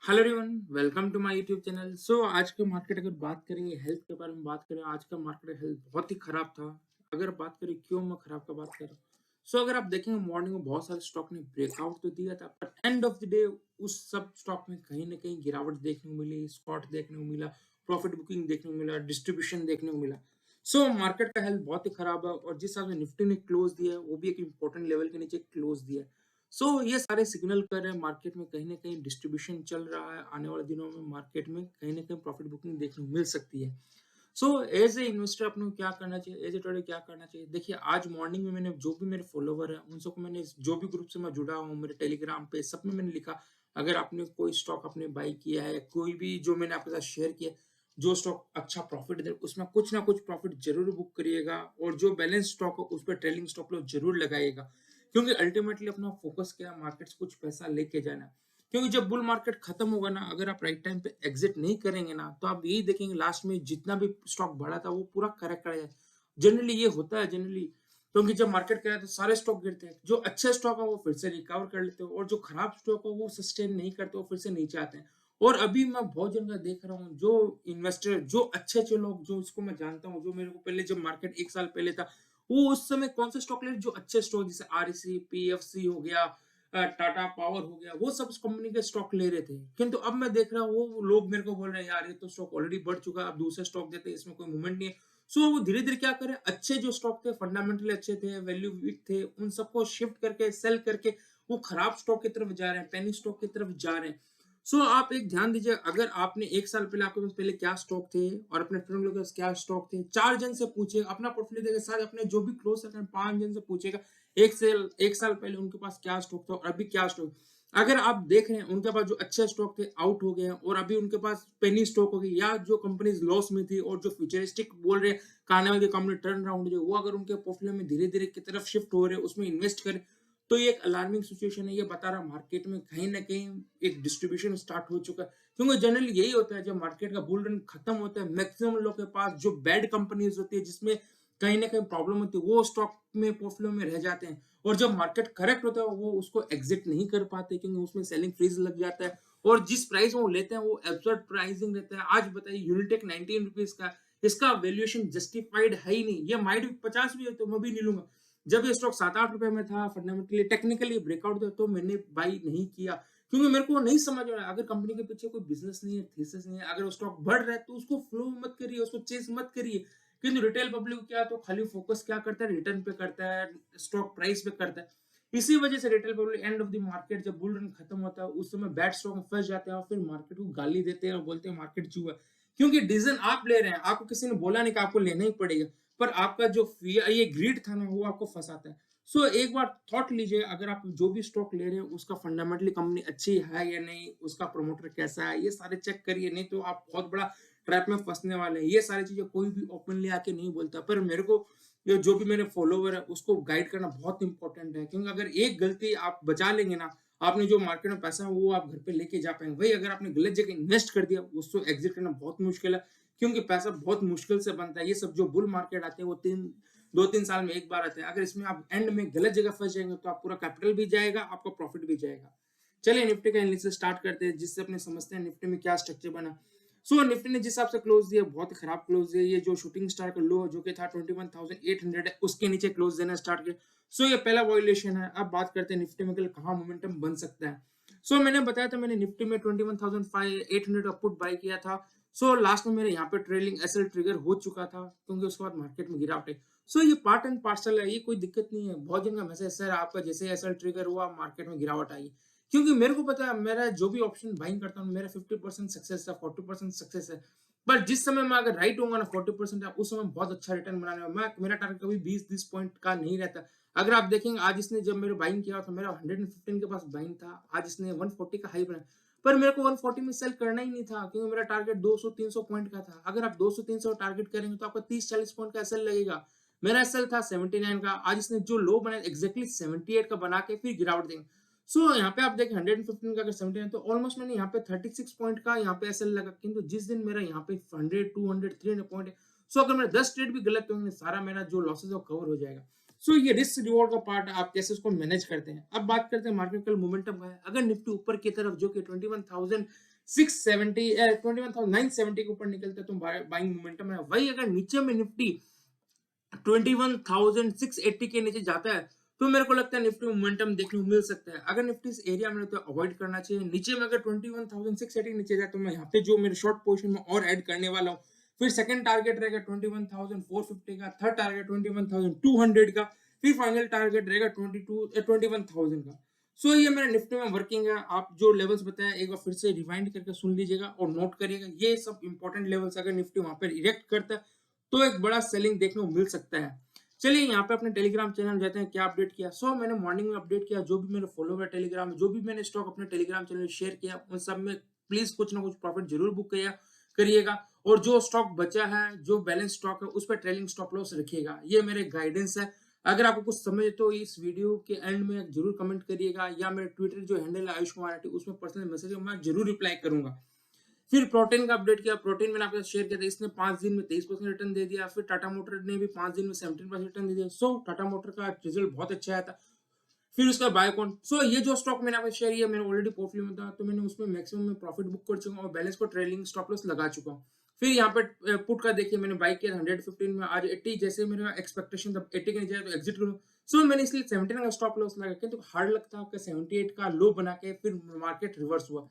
Hello everyone, welcome to my YouTube channel. आज के market अगर बात करेंगे, हेल्थ के बारे में बात करें, आज का मार्केट हेल्थ बहुत ही खराब था। अगर बात करें क्यों मैं खराब का बात कर रहा हूँ, अगर आप देखेंगे मॉर्निंग में बहुत सारे स्टॉक ने ब्रेकआउट तो दिया था, पर एंड ऑफ द डे उस सब स्टॉक में कहीं ना कहीं गिरावट देखने को मिली, स्पॉट देखने को मिला, प्रॉफिट बुकिंग देखने को मिला, डिस्ट्रीब्यूशन देखने को मिला। मार्केट का हेल्थ बहुत ही खराब है और जिस हिसाब से निफ्टी ने क्लोज दिया है वो भी एक इंपॉर्टेंट लेवल के नीचे क्लोज दिया है। ये सारे सिग्नल कर रहे हैं मार्केट में कहीं ना कहीं डिस्ट्रीब्यूशन चल रहा है। आने वाले दिनों में मार्केट में कहीं ना कहीं प्रॉफिट बुकिंग देखने को मिल सकती है। एज ए इन्वेस्टर अपने को क्या करना चाहिए, एज ए ट्रेडर क्या करना चाहिए? देखिए, आज मॉर्निंग में मैंने जो भी मेरे फॉलोवर है उन सबको मैंने जो भी ग्रुप से मैं जुड़ा हूँ मेरे टेलीग्राम पे सब में मैंने लिखा, अगर आपने कोई स्टॉक आपने बाई किया है, कोई भी जो मैंने आपके साथ शेयर किया, जो स्टॉक अच्छा प्रॉफिट दे उसमें कुछ ना कुछ प्रॉफिट जरूर बुक करिएगा और जो बैलेंस स्टॉक हो उस पर ट्रेलिंग स्टॉप लॉस जरूर लगाइएगा। क्योंकि अल्टीमेटली अपना फोकस क्या है, मार्केट से कुछ पैसा लेके जाना है। क्योंकि जब बुल मार्केट खत्म होगा ना, अगर आप राइट टाइम पे एग्जिट नहीं करेंगे ना, तो आप यही देखेंगे लास्ट में जितना भी स्टॉक बढ़ा था वो पूरा करेक्ट कर जाए। जनरली ये होता है जनरली, क्योंकि जब मार्केट गिरा तो सारे स्टॉक गिरते हैं। जो अच्छे स्टॉक है वो फिर से रिकवर कर लेते हैं और जो खराब स्टॉक है वो सस्टेन नहीं करते, वो फिर से नीचे आते हैं। और अभी मैं बहुत जन का देख रहा हूँ, जो इन्वेस्टर, जो अच्छे अच्छे लोग, जो इसको मैं जानता हूँ, जो मेरे को पहले जब मार्केट एक साल पहले था, वो उस समय कौन से स्टॉक ले, जो अच्छे स्टॉक जैसे आरईसी, पीएफसी हो गया, टाटा पावर हो गया, वो सब कंपनी के स्टॉक ले रहे थे। किंतु अब मैं देख रहा हूँ वो लोग मेरे को बोल रहे हैं, यार ये तो स्टॉक ऑलरेडी बढ़ चुका है, अब दूसरे स्टॉक देते हैं, इसमें कोई मूवमेंट नहीं है। वो धीरे धीरे क्या करें, अच्छे जो स्टॉक थे, फंडामेंटली अच्छे थे, वैल्यू वीक थे, उन सबको शिफ्ट करके सेल करके वो खराब स्टॉक की तरफ जा रहे हैं, पेनी स्टॉक की तरफ जा रहे हैं। आप एक ध्यान दीजिए, अगर आपने एक साल पहले आपके पास पहले क्या स्टॉक थे और अपने फ्रेंड लोगों के पास क्या स्टॉक थे, चार जन से पूछिएगा अपना पोर्टफोलियो देखे साथ, अपने जो भी क्लोज सर्कल पांच जन से पूछिएगा एक साल पहले उनके पास क्या स्टॉक था और अभी क्या स्टॉक। अगर आप देख रहे हैं उनके पास जो अच्छे स्टॉक थे आउट हो गए हैं और अभी उनके पास पेनी स्टॉक हो गई, या जो कंपनीज लॉस में थी और जो फ्यूचरिस्टिक बोल रहे हैं आने वाली कंपनी टर्न अराउंड जो वो अगर उनके पोर्टफोलियो में धीरे धीरे की तरफ शिफ्ट हो रहे हैं, उसमें इन्वेस्ट करें, तो ये एक अलार्मिंग सिचुएशन है। ये बता रहा मार्केट में कहीं ना कहीं एक डिस्ट्रीब्यूशन स्टार्ट हो चुका है। क्योंकि जनरली यही होता है, जब मार्केट का बुल रन खत्म होता है, मैक्सिमम लोग के पास जो बैड कंपनीज होती है जिसमें कहीं ना कहीं प्रॉब्लम होती है, वो स्टॉक में पोर्टफोलियो में रह जाते हैं। और जब मार्केट करेक्ट होता है वो उसको एग्जिट नहीं कर पाते, क्योंकि उसमें सेलिंग फ्रीज लग जाता है और जिस प्राइस में वो लेते हैं वो एब्सर्ड प्राइसिंग रहता है। आज बताइए, यूनिटेक 19 रुपीज का, इसका वैल्यूएशन जस्टिफाइड है ही नहीं। ये माइट 50 भी है तो मैं भी नहीं लूंगा। जब ये स्टॉक 7-8 रुपए में था, फंडामेंटली टेक्निकली ब्रेकआउट था, तो मैंने बाई नहीं किया, क्योंकि मेरे को नहीं समझ में आया। अगर कंपनी के पीछे कोई बिजनेस नहीं है, थीसिस नहीं है, अगर वो स्टॉक बढ़ रहा है तो उसको फ्लो मत करिए, उसको चेस मत करिए। किंतु रिटेल पब्लिक क्या, तो खाली फोकस क्या करता है, रिटर्न पे करता है, स्टॉक प्राइस पे करता है। इसी वजह से retail public end of the market जब बुल रन खत्म होता है उस समय बैड स्टॉक में फंस जाते हैं और फिर मार्केट को गाली देते हैं और बोलते हैं मार्केट चूहा। क्योंकि डिसीजन आप ले रहे हैं, आपको किसी ने बोला नहीं कि आपको लेना ही पड़ेगा, पर आपका जो ये ग्रीड था ना वो आपको फंसाता है। एक बार थॉट लीजिए, अगर आप जो भी स्टॉक ले रहे हैं उसका फंडामेंटली कंपनी अच्छी है या नहीं, उसका प्रमोटर कैसा है, ये सारे चेक करिए, नहीं तो आप बहुत बड़ा ट्रैप में फंसने वाले हैं। ये सारी चीजें कोई भी ओपनली आके नहीं बोलता, पर मेरे को ये जो भी मेरे फॉलोवर है उसको गाइड करना बहुत इंपॉर्टेंट है। क्योंकि अगर एक गलती आप बचा लेंगे ना, आपने जो मार्केट में पैसा है वो आप घर पे लेके जा पाएंगे। वही अगर आपने गलत जगह इन्वेस्ट कर दिया, उसको एग्जिट करना बहुत मुश्किल है, क्योंकि पैसा बहुत मुश्किल से बनता है। ये सब जो बुल मार्केट आते हैं वो 2-3 साल में एक बार आते हैं। अगर इसमें आप एंड में गलत जगह फंस जाएंगे तो आप पूरा कैपिटल भी जाएगा, आपका प्रॉफिट भी जाएगा। चलिए निफ्टी का एनालिसिस स्टार्ट करते हैं, जिससे अपने समझते हैं निफ्टी में क्या स्ट्रक्चर बना। निफ्टी ने जिस हिसाब से क्लोज दिया बहुत ही खराब क्लोज दिया। ये जो शूटिंग स्टार का लो जो कि था 21,800 है, उसके नीचे क्लोज देना स्टार्ट किया। ये पहला वॉल्यूशन है। अब बात करते हैं निफ्टी में कहाँ मोमेंटम बन सकता है। मैंने बताया था, मैंने निफ्टी में 21,800 का पुट बाय किया था। लास्ट में मेरे यहाँ पे ट्रेलिंग एसएल ट्रिगर हो चुका था, क्योंकि उसके बाद मार्केट में गिरावट है। ये पार्ट एंड पार्सल है, ये कोई दिक्कत नहीं है। बहुत जन का मैसेज, सर आपका जैसे एसएल ट्रिगर हुआ मार्केट में गिरावट आई, क्योंकि मेरे को पता है मेरा जो भी ऑप्शन बाइंग करता हूँ मेरा 50% सक्सेस है, 40% सक्सेस है। पर जिस समय मैं अगर राइट होऊंगा ना 40% उस समय बहुत अच्छा रिटर्न बनाने में मैं, मेरा टारगेट कभी 20-30 पॉइंट का नहीं रहता। अगर आप देखेंगे आज इसने जब मेरे बाइंग किया था, मेरा 115 के पास बाइंग था, आज इसने 140 का हाई बनाया। पर मेरे को 140 में सेल करना ही नहीं था, क्योंकि मेरा टारगेट 200-300 पॉइंट का था। अगर आप 200-300 टारगेट करेंगे तो आपका 30-40 पॉइंट का एसएल लगेगा। मेरा एसएल था 79 का, आज इसने जो लो बनाया एग्जैक्टली 78 का बना के फिर गिरावट देंगे। यहाँ पे आप देखें 115 का अगर 79 है तो ऑलमोस्ट मैंने यहाँ पे 36 पॉइंट का यहाँ पे एसएल लगा। किंतु जिस दिन मेरा यहाँ पे 100, 200, 300 पॉइंट है, अगर मेरे 10 ट्रेड भी गलत होंगे, सारा मेरा जो लॉसेस है वो कवर हो जाएगा। सो ये रिस्क रिवॉर्ड का पार्ट है, आप कैसे उसको मैनेज करते हैं। अब बात करते हैं मार्केट कल मोमेंटम का है। अगर निफ्टी ऊपर की तरफ जो कि 21,670 21,970 के ऊपर निकलता है तो बाइंग मोमेंटम है। वही अगर नीचे में निफ्टी 21,680 के नीचे जाता है तो मेरे को लगता है निफ्टी मोमेंटम देखने को मिल सकता है। अगर निफ्टी इस एरिया में तो अवॉइड करना चाहिए। नीचे में अगर 21,680 नीचे जाए तो मैं यहाँ पे जो मेरे शॉर्ट पोजीशन में और ऐड करने वाला हूँ। फिर सेकंड टारगेट रहेगा 21,450 का, थर्ड टारगेट 21,200 का, फिर फाइनल टारगेट रहेगा 21,000 का। सो ये मेरा निफ्टी में वर्किंग है। आप जो लेवल्स बताया एक बार फिर से रिवाइंड करके सुन लीजिएगा और नोट करिएगा। ये सब इंपॉर्टेंट लेवल्स अगर निफ्टी वहां पर इरेक्ट करता है तो एक बड़ा सेलिंग देखने को मिल सकता है। चलिए यहाँ पे अपने टेलीग्राम चैनल जाते हैं, क्या अपडेट किया। मैंने मॉर्निंग में अपडेट किया, जो भी मेरे फॉलोवर टेलीग्राम में, जो भी मैंने स्टॉक अपने टेलीग्राम चैनल में शेयर किया, उन सब में प्लीज कुछ ना कुछ प्रॉफिट जरूर बुक करिएगा। और जो स्टॉक बचा है, जो बैलेंस स्टॉक है, उस पर ट्रेलिंग स्टॉप लॉस रखिएगा। ये मेरे गाइडेंस है। अगर आपको कुछ समझ तो इस वीडियो के एंड में जरूर कमेंट करिएगा, या मेरे ट्विटर जो हैंडल है आयुष कुमार उसमें पर्सनल मैसेज मैं जरूर रिप्लाई करूंगा। फिर प्रोटीन का अपडेट किया। प्रोटीन मैंने आपके साथ शेयर किया था, इसने 5 दिन में 23% रिटर्न दे दिया। फिर टाटा मोटर ने भी 5 दिन में 17% रिटर्न दे दिया। टाटा मोटर का रिजल्ट बहुत अच्छा आया था। फिर उसका बायोकॉन। ये जो स्टॉक मैंने आपको शेयर किया, मैंने ऑलरेडी पोर्टफोलियो में था, तो मैंने उसमें मैक्सिमम में प्रॉफिट बुक कर चुका हूँ और बैलेंस को ट्रेलिंग स्टॉप लॉस लगा चुका हूँ। फिर यहाँ पे पुट का देखिए, मैंने बाई किया 115 में, आज 80 जैसे मेरा एक्सपेक्टेशन था 80 के नीचे तो एग्जिट करूँ। मैंने इसलिए 17 का स्टॉप लॉस लगा, किंतु हार्ड लगता आपका 78 का लो बना के फिर मार्केट रिवर्स हुआ।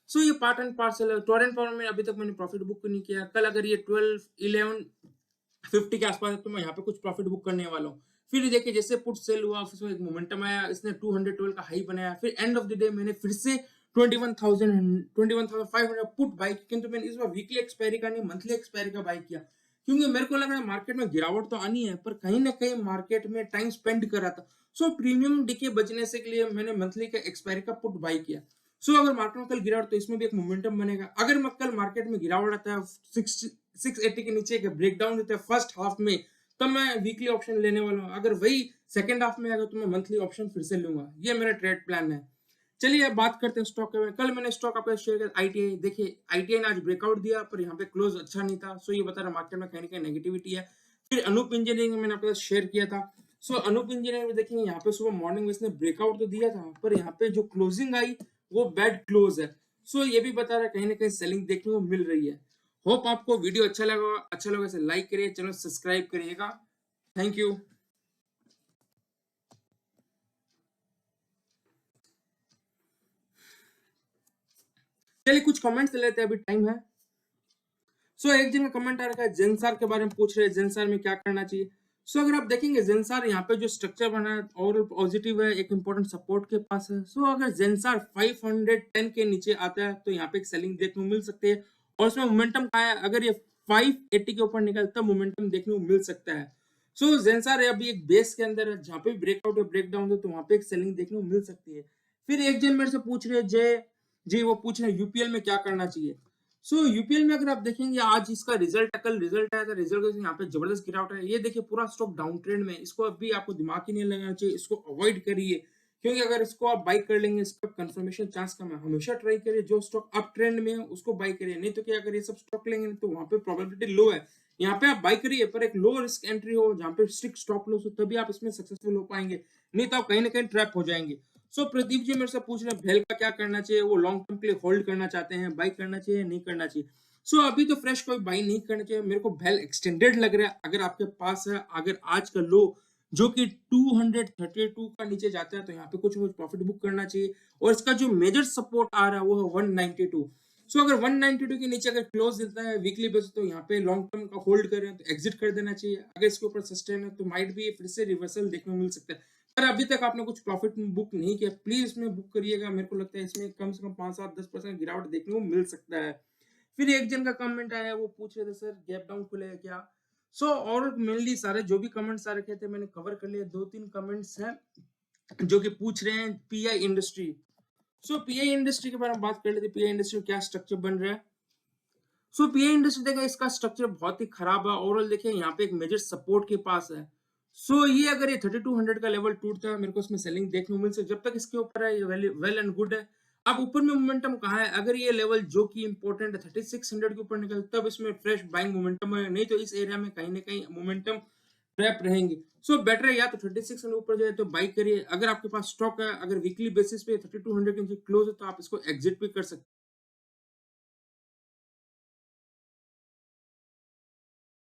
ये पार्ट एंड पार्सल है। टोरेंट पावर में अभी तक मैंने प्रॉफिट बुक नहीं किया। कल अगर ये 12-11-50 के आसपास है तो मैं यहाँ पे कुछ प्रॉफिट बुक करने वाला हूँ। फिर देखिए जैसे पुट सेल हुआ, उसमें एक मोमेंटम आया, इसने 212 का हाई बनाया। फिर एंड ऑफ द डे मैंने फिर से 21,500 पुट बाई किया, किंतु मैंने इस बार वीकली एक्सपायरी का नहीं, मंथली एक्सपायरी का बाई किया, क्योंकि मेरे को लग रहा है मार्केट में गिरावट तो आनी है, पर कहीं ना कहीं मार्केट में टाइम स्पेंड कर रहा था। प्रीमियम डिके बचने से के लिए मैंने मंथली का एक्सपायरी का पुट बाई किया। अगर मार्केट में कल गिरावट तो इसमें भी एक मोमेंटम बनेगा। अगर कल मार्केट में गिरावट आता है 680 के नीचे ब्रेकडाउन देता है फर्स्ट हाफ में, तब मैं वीकली ऑप्शन लेने वाला हूँ। अगर वही सेकंड हाफ में आएगा तो मैं मंथली ऑप्शन फिर से लूंगा। ये मेरा ट्रेड प्लान है। चलिए अब बात करते हैं स्टॉक के बारे में। कल मैंने स्टॉक आपको शेयर किया आईटीआई। देखिए आईटीआई ने आज ब्रेकआउट दिया, पर यहाँ पे क्लोज अच्छा नहीं था। ये बता रहा मार्केट में कहीं ना कहीं नेगेटिविटी है। फिर अनूप इंजीनियरिंग मैंने आपके साथ शेयर किया था। अनूप इंजीनियरिंग में देखेंगे यहाँ पे सुबह मॉर्निंग में इसने ब्रेकआउट तो दिया था, पर यहाँ पे जो क्लोजिंग आई वो बैड क्लोज है। ये भी बता रहा है कहीं ना कहीं सेलिंग देखने को मिल रही है। होप आपको वीडियो अच्छा लगा इसे लाइक करिए, चैनल सब्सक्राइब करिएगा। Thank you. चलिए कुछ कमेंट्स लेते हैं, अभी टाइम है। एक जन का कमेंट आ रखा है, जेंसार के बारे में पूछ रहे हैं, जेंसार में क्या करना चाहिए। अगर आप देखेंगे जेंसार यहाँ पे जो स्ट्रक्चर बना है और पॉजिटिव है, एक इंपॉर्टेंट सपोर्ट के पास है। अगर जेंसार 510 के नीचे आता है तो यहाँ पे एक सेलिंग देखने को मिल सकती है, और उसमें मोमेंटम कहा है, अगर ये 580 के ऊपर निकलता है मोमेंटम देखने को मिल सकता है। जेंसार अभी एक बेस के अंदर है, जहाँ पे ब्रेकआउट या ब्रेकडाउन है तो वहां पे एक सेलिंग देखने को मिल सकती है। फिर एक जन मेरे से पूछ रहे हैं जय जी, वो पूछ रहे हैं यूपीएल में क्या करना चाहिए। यूपीएल में अगर आप देखेंगे आज इसका रिजल्ट, कल रिजल्ट आया था, रिजल्ट यहाँ पे जबरदस्त गिरावट है। ये देखिए पूरा स्टॉक डाउन ट्रेंड में, इसको अभी आपको दिमाग ही नहीं लगाना चाहिए, इसको अवॉइड करिए, क्योंकि अगर इसको आप बाई कर लेंगे इसका कंफर्मेशन चांस कम है। हमेशा ट्राई करिए जो स्टॉक अप ट्रेंड में है उसको बाई करिए, नहीं तो क्या अगर ये सब स्टॉक लेंगे तो वहां पे प्रोबेबिलिटी लो है। यहाँ पे आप बाई करिए, पर एक लो रिस्क एंट्री हो, जहाँ पे स्ट्रिक्ट स्टॉप लॉस हो, तभी आप इसमें सक्सेसफुल हो पाएंगे, नहीं तो आप कहीं ना कहीं ट्रैप हो जाएंगे। प्रदीप जी मेरे से पूछ रहे हैं भेल का क्या करना चाहिए, वो लॉन्ग टर्म के लिए होल्ड करना चाहते हैं, बाई करना चाहिए नहीं करना चाहिए। अभी तो फ्रेश कोई बाई नहीं करना चाहिए, मेरे को भेल एक्सटेंडेड लग रहा है। अगर आपके पास है, अगर आज का लो जो कि 232 का नीचे जाता है तो यहाँ पे कुछ प्रॉफिट बुक करना चाहिए, और इसका जो मेजर सपोर्ट आ रहा है वो है 192। अगर 192 के नीचे अगर क्लोज देता है वीकली बेस तो यहाँ पे लॉन्ग टर्म का होल्ड करें तो एग्जिट कर देना चाहिए। अगर इसके ऊपर सस्टेन है तो माइट भी फिर से रिवर्सल देखने को मिल सकता है। अगर अभी तक आपने कुछ प्रॉफिट बुक नहीं किया प्लीज इसमें बुक करिएगा, मेरे को लगता है इसमें कम से कम 5-7-10% गिरावट देखने को मिल सकता है। फिर एक जन का कमेंट आया, वो पूछ रहे थे सर गैप डाउन खुलेगा क्या। और मेनली सारे जो भी कमेंट्स आ रखे थे मैंने कवर कर लिया। 2-3 कमेंट्स हैं जो कि पूछ रहे हैं पीआई इंडस्ट्री। पीआई इंडस्ट्री के बारे में बात कर लेते हैं, पीआई इंडस्ट्री में क्या स्ट्रक्चर बन रहा है। पीआई इंडस्ट्री देखा इसका स्ट्रक्चर बहुत ही खराब है। ओवरऑल देखिए यहाँ पे एक मेजर सपोर्ट के पास है। ये अगर ये 3200 का लेवल टूटता है मेरे को इसमें सेलिंग देखने को मिल सकती है। जब तक इसके ऊपर है ये वेल एंड गुड है। अब ऊपर में मोमेंटम कहाँ है, अगर ये लेवल जो कि इंपॉर्टेंट है 3600 के ऊपर निकल तब इसमें फ्रेश बाइंग मोमेंटम है, नहीं तो इस एरिया में कहीं ना कहीं मोमेंटम ट्रैप रहेंगे। सो बेटर है या तो 3600 ऊपर जाए तो बाय करिए। अगर आपके पास स्टॉक है, अगर वीकली बेसिस पे 3200 के नीचे क्लोज़ है तो आप इसको एग्ज़िट भी कर सकते हैं।